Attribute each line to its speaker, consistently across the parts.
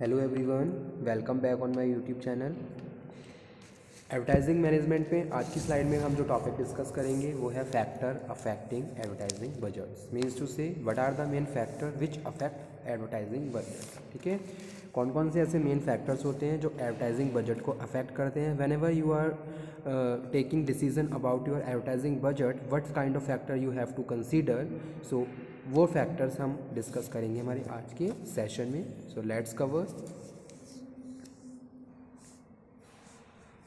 Speaker 1: Hello everyone, welcome back on my YouTube channel. Advertising management में आज की slide में हम जो टॉपिक डिस्कस करेंगे वो है factor affecting advertising budgets. Means to say what are the main factor which affect advertising budget. ठीक है, कौन कौन से ऐसे मेन फैक्टर्स होते हैं जो एडवर्टाइजिंग बजट को अफेक्ट करते हैं। Whenever you are taking decision about your advertising budget, what kind of factor you have to consider. So वो फैक्टर्स हम डिस्कस करेंगे हमारे आज के सेशन में। सो let's cover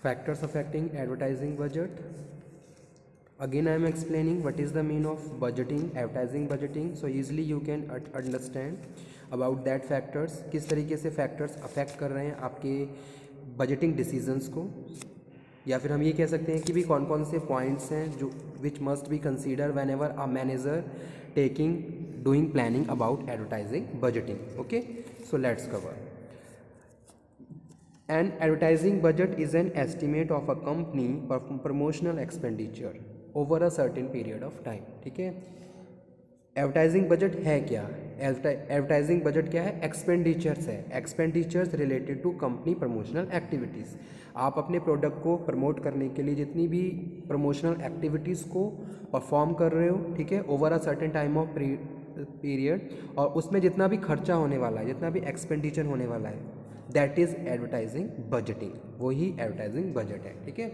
Speaker 1: factors affecting advertising budget. Again I am explaining what is the meaning of budgeting, advertising budgeting, so easily you can understand about that factors, किस तरीके से factors affect कर रहे हैं आपके budgeting decisions को, या फिर हम ये कह सकते हैं कि भी कौन कौन से points हैं जो which must be considered whenever a manager doing planning about advertising budgeting. Okay, so let's cover. An advertising budget is an estimate of a company promotional expenditure over a certain period of time. ठीक है, advertising budget है क्या? Advertising budget क्या है? Expenditures है, expenditures related to company promotional activities. आप अपने product को प्रमोट करने के लिए जितनी भी प्रमोशनल एक्टिविटीज़ को परफॉर्म कर रहे हो, ठीक है, over a certain time of period, और उसमें जितना भी खर्चा होने वाला है, जितना भी एक्सपेंडिचर होने वाला है, दैट इज़ एडवर्टाइजिंग बजटिंग। वही एडवर्टाइजिंग बजट है। ठीक है,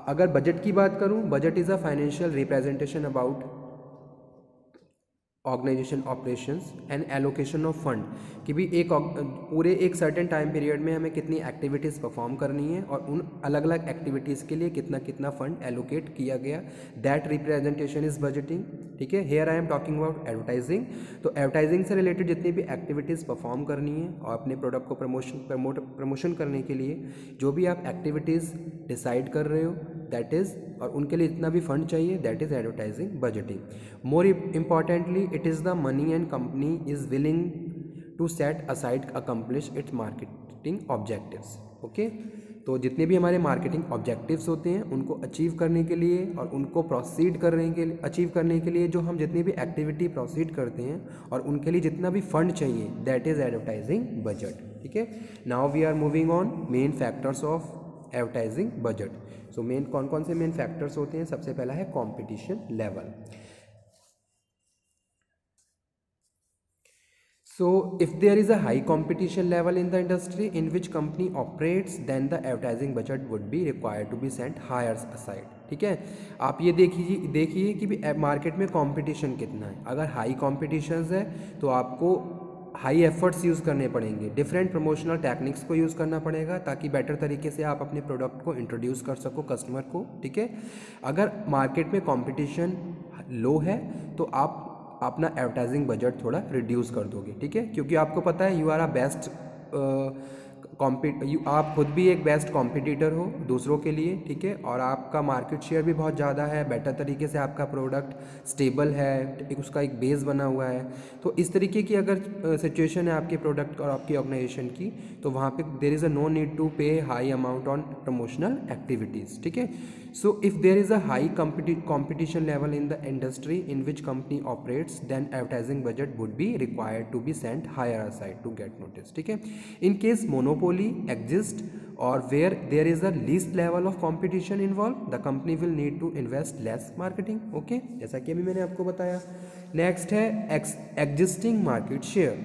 Speaker 1: अगर बजट की बात करूं, budget is a financial representation about organisation operations and allocation of fund, कि भी पूरे एक सर्टेन टाइम पीरियड में हमें कितनी एक्टिविटीज़ परफॉर्म करनी है और उन अलग अलग एक्टिविटीज़ के लिए कितना कितना फंड एलोकेट किया गया, दैट रिप्रेजेंटेशन इज़ बजटिंग। ठीक है, here I am talking about advertising. तो एडवर्टाइजिंग से रिलेटेड जितनी भी एक्टिविटीज़ परफॉर्म करनी है और अपने प्रोडक्ट को प्रमोशन करने के लिए जो भी आप एक्टिविटीज़ डिसाइड कर रहे हो, दैट इज़, और उनके लिए जितना भी फंड चाहिए, that is advertising budgeting. More importantly, it is the money and company is willing to set aside accomplish its marketing objectives. Okay, तो जितने भी हमारे मार्केटिंग ऑब्जेक्टिव्स होते हैं उनको अचीव करने के लिए और उनको प्रोसीड करने के लिए, अचीव करने के लिए जो हम जितनी भी एक्टिविटी प्रोसीड करते हैं और उनके लिए जितना भी फंड चाहिए, दैट इज़ एडवर्टाइजिंग बजट। ठीक है, now we are moving on main factors of advertising budget. So main कौन कौन से मेन फैक्टर्स होते हैं? सबसे पहला है competition level. So if there is a high competition level in the industry in which company operates, then the advertising budget would be required to be sent higher aside. ठीक है, आप ये देखिए कि भी मार्केट में कंपटीशन कितना है। अगर हाई कॉम्पिटिशन है तो आपको हाई एफर्ट्स यूज़ करने पड़ेंगे, डिफरेंट प्रमोशनल टेक्निक्स को यूज़ करना पड़ेगा ताकि बेटर तरीके से आप अपने प्रोडक्ट को इंट्रोड्यूस कर सको कस्टमर को। ठीक है, अगर मार्केट में कंपटीशन लो है तो आप अपना एडवर्टाइजिंग बजट थोड़ा रिड्यूस कर दोगे। ठीक है, क्योंकि आपको पता है यू आर अ बेस्ट आप खुद भी एक बेस्ट कॉम्पिटिटर हो दूसरों के लिए। ठीक है, और आपका मार्केट शेयर भी बहुत ज़्यादा है, बेटर तरीके से आपका प्रोडक्ट स्टेबल है, उसका एक बेस बना हुआ है। तो इस तरीके की अगर सिचुएशन है आपके प्रोडक्ट और आपकी ऑर्गेनाइजेशन की, तो वहाँ पे there is a no need to pay high amount on promotional activities. ठीक है, so if there is a high competition level in the industry in which company operates, then advertising budget would be required to be sent higher aside to get noticed. ठीक है, in case monopoly exists or where there is a least level of competition involved, the company will need to invest less marketing. Okay, जैसा कि अभी मैंने आपको बताया। Next है existing market share.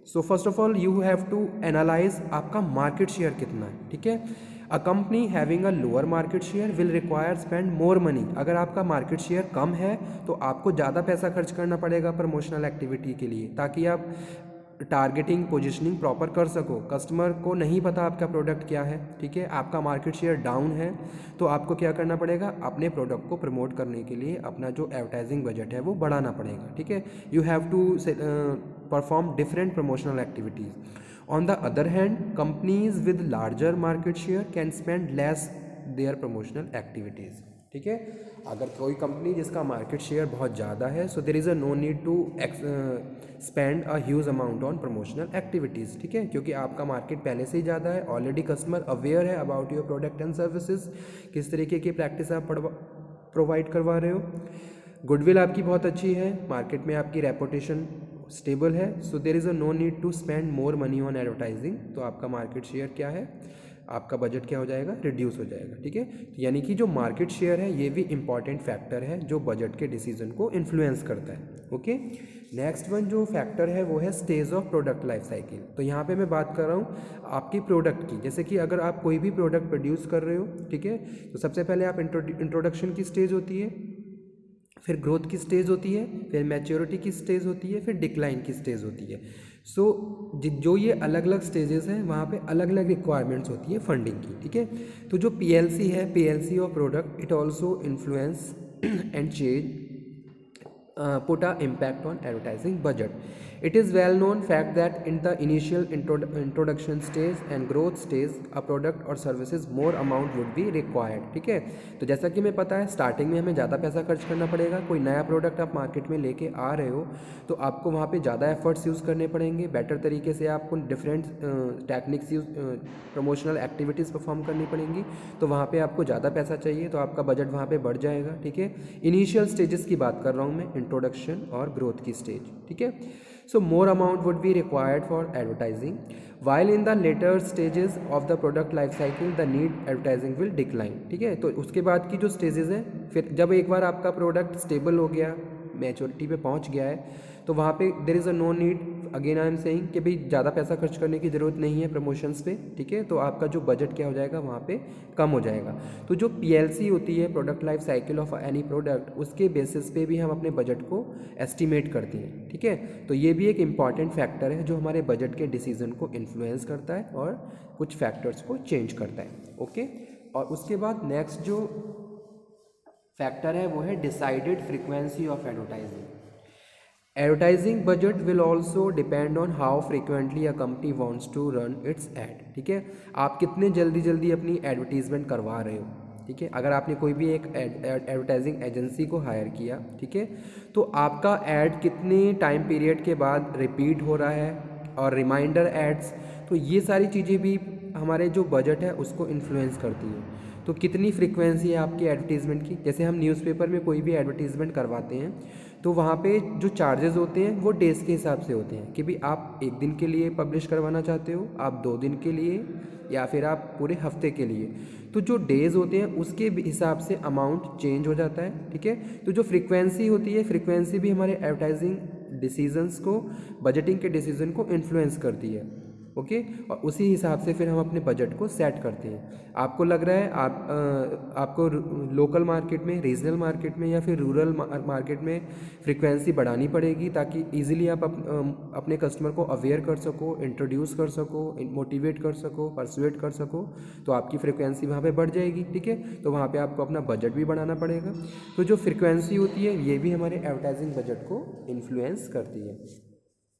Speaker 1: So first of all you have to analyse आपका market share कितना है। ठीक है, a company having a lower market share will require spend more money. अगर आपका मार्केट शेयर कम है तो आपको ज़्यादा पैसा खर्च करना पड़ेगा प्रमोशनल एक्टिविटी के लिए, ताकि आप टारगेटिंग पोजिशनिंग प्रॉपर कर सको। कस्टमर को नहीं पता आपका प्रोडक्ट क्या है। ठीक है, आपका मार्केट शेयर डाउन है तो आपको क्या करना पड़ेगा? अपने प्रोडक्ट को प्रमोट करने के लिए अपना जो एडवर्टाइजिंग बजट है वो बढ़ाना पड़ेगा। ठीक है, you have to perform different promotional activities. On the other hand, companies with larger market share can spend less their promotional activities. ठीक है, अगर कोई कंपनी जिसका मार्केट शेयर बहुत ज़्यादा है, so there is a no need to spend a huge amount on promotional activities. ठीक है, क्योंकि आपका मार्केट पहले से ही ज़्यादा है, ऑलरेडी कस्टमर अवेयर है about your product and services, किस तरीके की प्रैक्टिस आप प्रोवाइड करवा रहे हो। गुडविल आपकी बहुत अच्छी है, मार्केट में आपकी रेपुटेशन स्टेबल है, so there is a no need to spend more money on advertising. तो आपका मार्केट शेयर क्या है, आपका बजट क्या हो जाएगा, रिड्यूस हो जाएगा। ठीक है, तो यानी कि जो मार्केट शेयर है ये भी इंपॉर्टेंट फैक्टर है जो बजट के डिसीजन को इन्फ्लुएंस करता है। ओके, नेक्स्ट वन जो फैक्टर है वो है stage of product life cycle. तो यहाँ पे मैं बात कर रहा हूँ आपकी प्रोडक्ट की। जैसे कि अगर आप कोई भी प्रोडक्ट प्रोड्यूस कर रहे हो, ठीक है, तो सबसे पहले आप इंट्रोडक्शन की स्टेज होती है, फिर ग्रोथ की स्टेज होती है, फिर मैच्योरिटी की स्टेज होती है, फिर डिक्लाइन की स्टेज होती है। सो जो ये अलग अलग स्टेजेस हैं वहाँ पे अलग अलग रिक्वायरमेंट्स होती है फंडिंग की। ठीक है, तो जो पीएलसी है, PLC of product, it also influence and change put a impact on advertising budget. It is well known fact that in the initial introduction stage and growth stage a product or services more amount would be required. ठीक है, तो जैसा कि हमें पता है starting में हमें ज़्यादा पैसा खर्च करना पड़ेगा। कोई नया प्रोडक्ट आप मार्केट में लेके आ रहे हो तो आपको वहाँ पे ज़्यादा एफर्ट्स यूज़ करने पड़ेंगे, बेटर तरीके से आपको different techniques use promotional activities perform करनी पड़ेंगी, तो वहाँ पे आपको ज़्यादा पैसा चाहिए, तो आपका बजट वहाँ पे बढ़ जाएगा। ठीक है, इनिशियल स्टेजेस की बात कर रहा हूँ मैं, इंट्रोडक्शन और ग्रोथ की स्टेज। ठीक है, so more amount would be required for advertising, while in the latter stages of the product life cycle the need advertising will decline. ठीक है, तो उसके बाद की जो स्टेजेस हैं, फिर जब एक बार आपका प्रोडक्ट स्टेबल हो गया, मैच्योरिटी पे पहुंच गया है, तो वहाँ पे there is a no need, again I am saying कि भाई ज़्यादा पैसा खर्च करने की ज़रूरत नहीं है प्रमोशंस पे। ठीक है, तो आपका जो बजट क्या हो जाएगा वहाँ पे कम हो जाएगा। तो जो पीएलसी होती है, product life cycle of any product, उसके बेसिस पे भी हम अपने बजट को एस्टिमेट करते हैं। ठीक है, तो ये भी एक इम्पॉर्टेंट फैक्टर है जो हमारे बजट के डिसीजन को इन्फ्लुएंस करता है और कुछ फैक्टर्स को चेंज करता है। ओके, और उसके बाद नेक्स्ट जो फैक्टर है वो है decided frequency of advertising. Advertising budget will also depend on how frequently a company wants to run its ad. ठीक है, आप कितने जल्दी अपनी एडवर्टीजमेंट करवा रहे हो। ठीक है, अगर आपने कोई भी एक एडवर्टाइजिंग एजेंसी को हायर किया, ठीक है, तो आपका एड कितने टाइम पीरियड के बाद रिपीट हो रहा है, और रिमाइंडर एड्स, तो ये सारी चीज़ें भी हमारे जो बजट है उसको इन्फ्लुएंस करती है। तो कितनी फ्रीक्वेंसी है आपकी एडवर्टीज़मेंट की, जैसे हम न्यूज़पेपर में कोई भी एडवर्टीज़मेंट करवाते हैं तो वहाँ पे जो चार्जेस होते हैं वो डेज़ के हिसाब से होते हैं कि भाई आप एक दिन के लिए पब्लिश करवाना चाहते हो, आप 2 दिन के लिए, या फिर आप पूरे हफ्ते के लिए। तो जो डेज़ होते हैं उसके हिसाब से अमाउंट चेंज हो जाता है। ठीक है, तो जो फ्रीक्वेंसी होती है, फ्रीक्वेंसी भी हमारे एडवर्टाइजिंग डिसीजंस को, बजटिंग के डिसीजन को इन्फ्लुएंस करती है। ओके, और उसी हिसाब से फिर हम अपने बजट को सेट करते हैं। आपको लग रहा है आपको लोकल मार्केट में, रीजनल मार्केट में या फिर रूरल मार्केट में फ्रीक्वेंसी बढ़ानी पड़ेगी ताकि इजीली आप अपने कस्टमर को अवेयर कर सको, इंट्रोड्यूस कर सको, मोटिवेट कर सको, परसुएट कर सको, तो आपकी फ्रीक्वेंसी वहाँ पे बढ़ जाएगी। ठीक है, तो वहाँ पे आपको अपना बजट भी बढ़ाना पड़ेगा। तो जो फ्रीक्वेंसी होती है ये भी हमारे एडवर्टाइजिंग बजट को इन्फ्लुएंस करती है।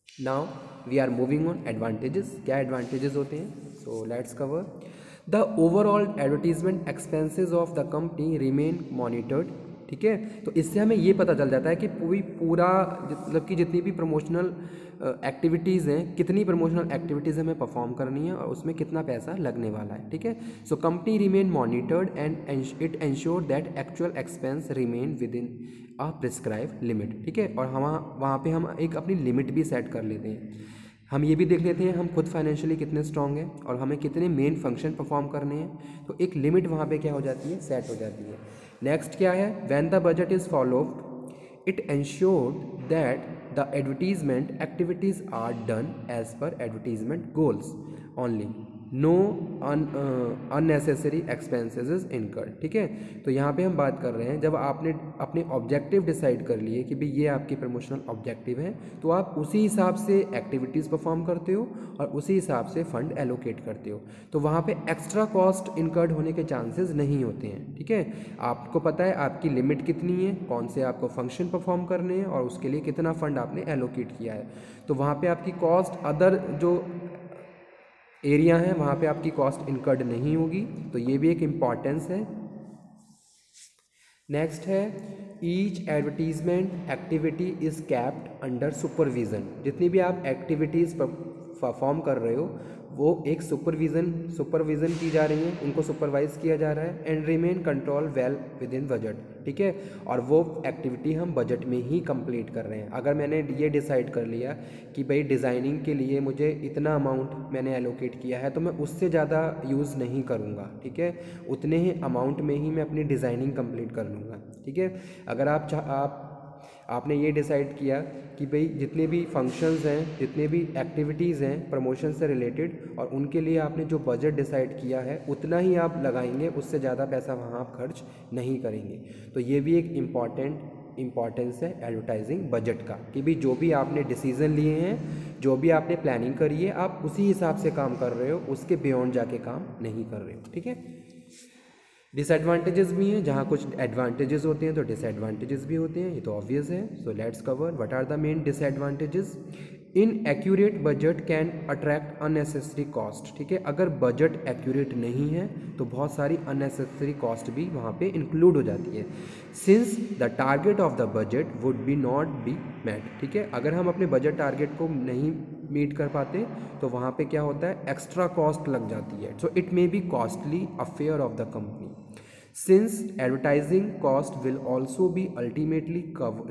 Speaker 1: Now we are moving on advantages. क्या एडवांटेजेस होते हैं, so let's cover. The overall advertisement expenses of the company remain monitored. ठीक है, तो इससे हमें ये पता चल जाता है कि पूरा मतलब कि जितनी भी प्रमोशनल एक्टिविटीज़ हैं, कितनी प्रमोशनल एक्टिविटीज़ हमें परफॉर्म करनी है और उसमें कितना पैसा लगने वाला है। ठीक है, so company remain monitored and it ensure that actual expense remain with in a prescribe limit. ठीक है, और हम वहाँ पे हम एक अपनी लिमिट भी सेट कर लेते हैं। हम ये भी देख लेते हैं हम खुद फाइनेंशियली कितने स्ट्रांग हैं और हमें कितने मेन फंक्शन परफॉर्म करने हैं, तो एक लिमिट वहाँ पे क्या हो जाती है, सेट हो जाती है। नेक्स्ट क्या है, when the budget is followed it ensured that the advertisement activities are done as per advertisement goals only, no unnecessary expenses is incurred. ठीक है, तो यहाँ पे हम बात कर रहे हैं जब आपने अपने ऑब्जेक्टिव डिसाइड कर लिए कि भाई ये आपकी प्रमोशनल ऑब्जेक्टिव है, तो आप उसी हिसाब से एक्टिविटीज़ परफॉर्म करते हो और उसी हिसाब से फंड एलोकेट करते हो, तो वहाँ पे एक्स्ट्रा कॉस्ट इनकर्ड होने के चांसेस नहीं होते हैं। ठीक है, आपको पता है आपकी लिमिट कितनी है, कौन से आपको फंक्शन परफॉर्म करने हैं और उसके लिए कितना फंड आपने एलोकेट किया है, तो वहाँ पे आपकी कॉस्ट अदर जो एरिया है वहाँ पे आपकी कॉस्ट इनकर्ड नहीं होगी, तो ये भी एक इम्पॉर्टेंस है। नेक्स्ट है each advertisement activity is capped under supervision. जितनी भी आप एक्टिविटीज़ परफॉर्म कर रहे हो वो एक सुपरविज़न की जा रही है, उनको सुपरवाइज किया जा रहा है, and remain control well with in budget, ठीक है। और वो एक्टिविटी हम बजट में ही कंप्लीट कर रहे हैं। अगर मैंने ये डिसाइड कर लिया कि भाई डिज़ाइनिंग के लिए मुझे इतना अमाउंट मैंने एलोकेट किया है तो मैं उससे ज़्यादा यूज़ नहीं करूँगा, ठीक है, उतने ही अमाउंट में ही मैं अपनी डिज़ाइनिंग कंप्लीट कर लूँगा, ठीक है। अगर आपने ये डिसाइड किया कि भाई जितने भी फंक्शंस हैं, जितने भी एक्टिविटीज़ हैं प्रमोशन से रिलेटेड, और उनके लिए आपने जो बजट डिसाइड किया है उतना ही आप लगाएंगे, उससे ज़्यादा पैसा वहाँ आप खर्च नहीं करेंगे। तो ये भी एक इम्पॉर्टेंस है एडवर्टाइजिंग बजट का, कि भाई जो भी आपने डिसीज़न लिए हैं, जो भी आपने प्लानिंग करी है, आप उसी हिसाब से काम कर रहे हो, उसके बियॉन्ड जाके काम नहीं कर रहे हो, ठीक है। डिसएडवांटेजेस भी हैं, जहाँ कुछ एडवांटेजेस होते हैं तो डिसएडवांटेजेस भी होते हैं, ये तो ऑब्वियस है। So let's cover what are the main disadvantages. Inaccurate budget can attract unnecessary cost, ठीक है। अगर बजट एक्यूरेट नहीं है तो बहुत सारी अननेसेसरी कॉस्ट भी वहाँ पे इंक्लूड हो जाती है। Since the target of the budget would be not be met, ठीक है। अगर हम अपने बजट टारगेट को नहीं मीट कर पाते तो वहाँ पे क्या होता है, एक्स्ट्रा कॉस्ट लग जाती है। So it may be costly affair of the company. Since advertising cost will also be ultimately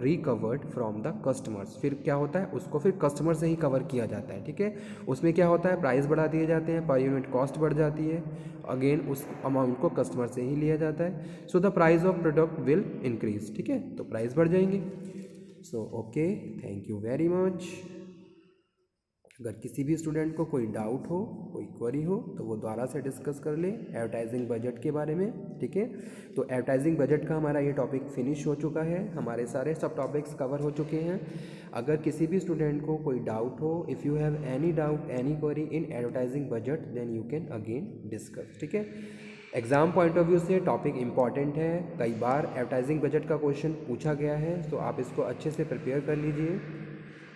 Speaker 1: recovered from the customers, फिर क्या होता है, उसको फिर कस्टमर से ही कवर किया जाता है, ठीक है। उसमें क्या होता है, प्राइस बढ़ा दिए जाते हैं, पर यूनिट कॉस्ट बढ़ जाती है, अगेन उस अमाउंट को कस्टमर से ही लिया जाता है। So the price of product will increase, ठीक है, तो प्राइस बढ़ जाएंगे। So okay, thank you very much. अगर किसी भी स्टूडेंट को कोई डाउट हो, कोई क्वेरी हो, तो वो दोबारा से डिस्कस कर ले एडवर्टाइजिंग बजट के बारे में, ठीक है। तो एडवर्टाइजिंग बजट का हमारा ये टॉपिक फिनिश हो चुका है, हमारे सारे सब टॉपिक्स कवर हो चुके हैं। अगर किसी भी स्टूडेंट को कोई डाउट हो, if you have any doubt, any query in advertising budget, then you can again discuss, ठीक है। एग्ज़ाम पॉइंट ऑफ व्यू से टॉपिक इंपॉर्टेंट है, कई बार एडवर्टाइजिंग बजट का क्वेश्चन पूछा गया है, तो आप इसको अच्छे से प्रिपेयर कर लीजिए,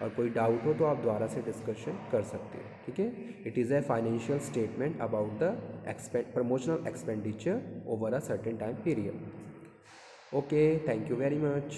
Speaker 1: और कोई डाउट हो तो आप दोबारा से डिस्कशन कर सकते हो, ठीक है। It is a financial statement about the promotional expenditure over a certain time period. Okay, thank you very much.